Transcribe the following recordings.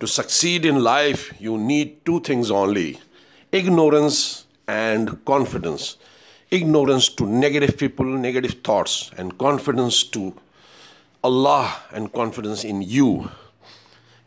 To succeed in life, you need two things only: ignorance and confidence. Ignorance to negative people, negative thoughts, and confidence to Allah and confidence in you.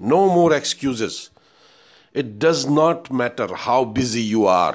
No more excuses. It does not matter how busy you are.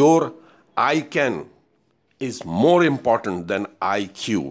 your I can is more important than IQ.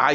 I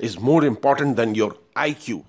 is more important than your IQ،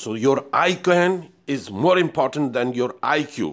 So your I can is more important than your IQ۔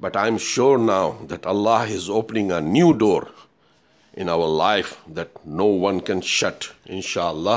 But I'm sure now that Allah is opening a new door in our life that no one can shut, inshallah.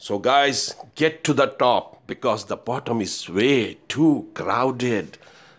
So guys, get to the top because the bottom is way too crowded.